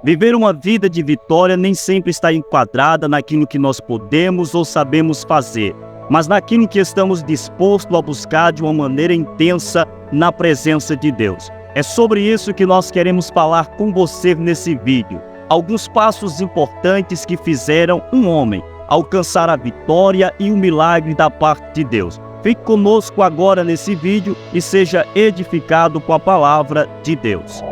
Viver uma vida de vitória nem sempre está enquadrada naquilo que nós podemos ou sabemos fazer, mas naquilo que estamos dispostos a buscar de uma maneira intensa na presença de Deus. É sobre isso que nós queremos falar com você nesse vídeo. Alguns passos importantes que fizeram um homem alcançar a vitória e o milagre da parte de Deus. Fique conosco agora nesse vídeo e seja edificado com a palavra de Deus.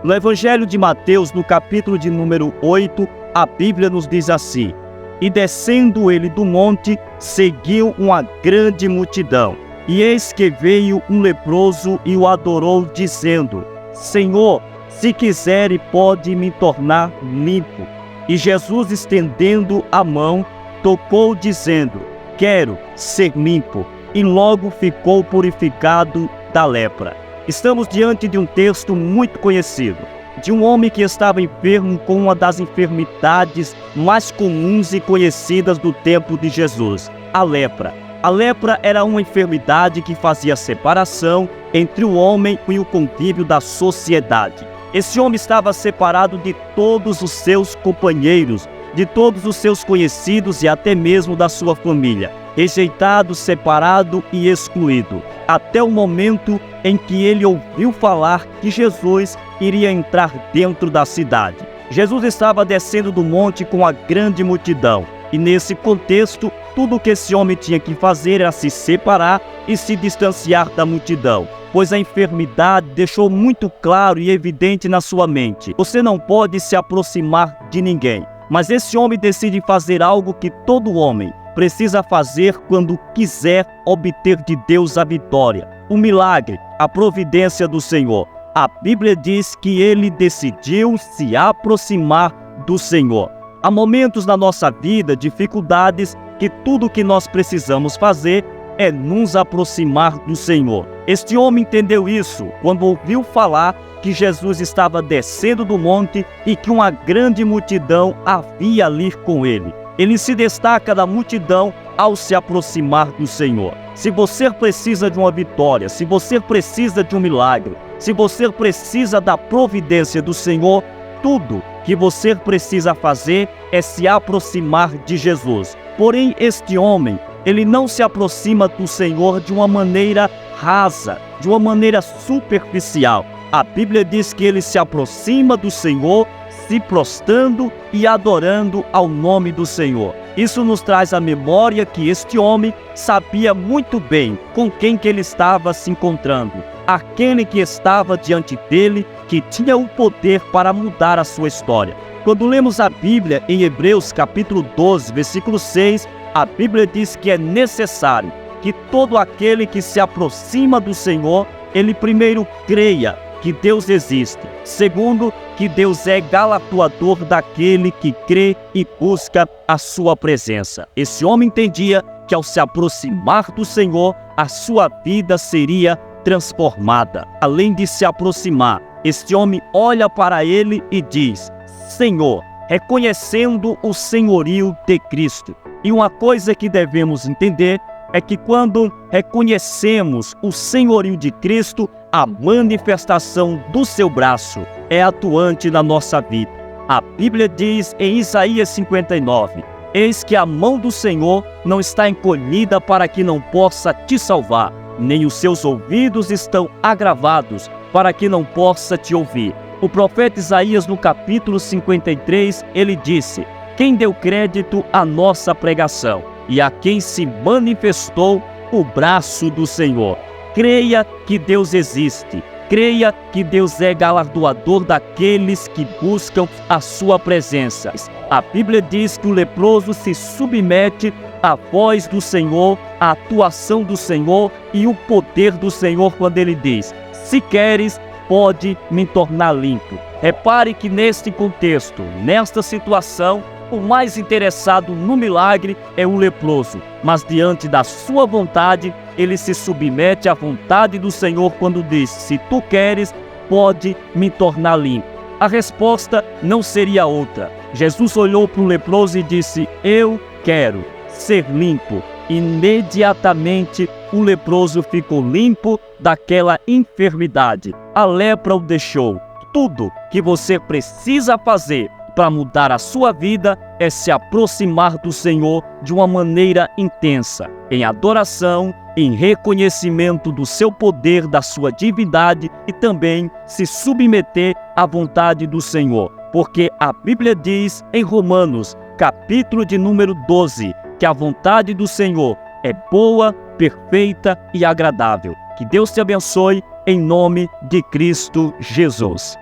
No Evangelho de Mateus, no capítulo de número 8, a Bíblia nos diz assim: E descendo ele do monte, seguiu uma grande multidão. E eis que veio um leproso e o adorou, dizendo: Senhor, se quiser, pode me tornar limpo. E Jesus, estendendo a mão, tocou, dizendo: Quero ser limpo. E logo ficou purificado da lepra. Estamos diante de um texto muito conhecido, de um homem que estava enfermo com uma das enfermidades mais comuns e conhecidas do tempo de Jesus, a lepra. A lepra era uma enfermidade que fazia separação entre o homem e o convívio da sociedade. Esse homem estava separado de todos os seus companheiros, de todos os seus conhecidos e até mesmo da sua família, rejeitado, separado e excluído, até o momento em que ele ouviu falar que Jesus iria entrar dentro da cidade. Jesus estava descendo do monte com a grande multidão, e nesse contexto, tudo o que esse homem tinha que fazer era se separar e se distanciar da multidão, pois a enfermidade deixou muito claro e evidente na sua mente: você não pode se aproximar de ninguém. Mas esse homem decide fazer algo que todo homem precisa fazer quando quiser obter de Deus a vitória, o milagre, a providência do Senhor. A Bíblia diz que ele decidiu se aproximar do Senhor. Há momentos na nossa vida, dificuldades, que tudo o que nós precisamos fazer é nos aproximar do Senhor. Este homem entendeu isso quando ouviu falar que Jesus estava descendo do monte e que uma grande multidão havia ali com ele. Ele se destaca da multidão ao se aproximar do Senhor. Se você precisa de uma vitória, se você precisa de um milagre, se você precisa da providência do Senhor, tudo que você precisa fazer é se aproximar de Jesus. Porém, este homem, ele não se aproxima do Senhor de uma maneira rasa, de uma maneira superficial. A Bíblia diz que ele se aproxima do Senhor, se prostrando e adorando ao nome do Senhor. Isso nos traz à memória que este homem sabia muito bem com quem que ele estava se encontrando. Aquele que estava diante dele, que tinha o poder para mudar a sua história. Quando lemos a Bíblia em Hebreus capítulo 12, versículo 6, a Bíblia diz que é necessário que todo aquele que se aproxima do Senhor, ele primeiro creia que Deus existe. Segundo, que Deus é galardoador daquele que crê e busca a sua presença. Esse homem entendia que ao se aproximar do Senhor, a sua vida seria transformada. Além de se aproximar, este homem olha para ele e diz: Senhor, reconhecendo o senhorio de Cristo. E uma coisa que devemos entender é que quando reconhecemos o senhorio de Cristo, a manifestação do seu braço é atuante na nossa vida. A Bíblia diz em Isaías 59, Eis que a mão do Senhor não está encolhida para que não possa te salvar, nem os seus ouvidos estão agravados para que não possa te ouvir. O profeta Isaías, no capítulo 53, ele disse: Quem deu crédito à nossa pregação e a quem se manifestou o braço do Senhor. Creia que Deus existe. Creia que Deus é galardoador daqueles que buscam a sua presença. A Bíblia diz que o leproso se submete à voz do Senhor, à atuação do Senhor e o poder do Senhor quando ele diz: Se queres, pode me tornar limpo. Repare que neste contexto, nesta situação, o mais interessado no milagre é o leproso, mas diante da sua vontade, ele se submete à vontade do Senhor quando diz: Se tu queres, pode me tornar limpo. A resposta não seria outra. Jesus olhou para o leproso e disse: Eu quero ser limpo. Imediatamente o leproso ficou limpo daquela enfermidade. A lepra o deixou. tudo que você precisa fazer para mudar a sua vida é se aproximar do Senhor de uma maneira intensa, em adoração, em reconhecimento do seu poder, da sua divindade e também se submeter à vontade do Senhor. Porque a Bíblia diz em Romanos, capítulo de número 12, que a vontade do Senhor é boa, perfeita e agradável. Que Deus te abençoe em nome de Cristo Jesus.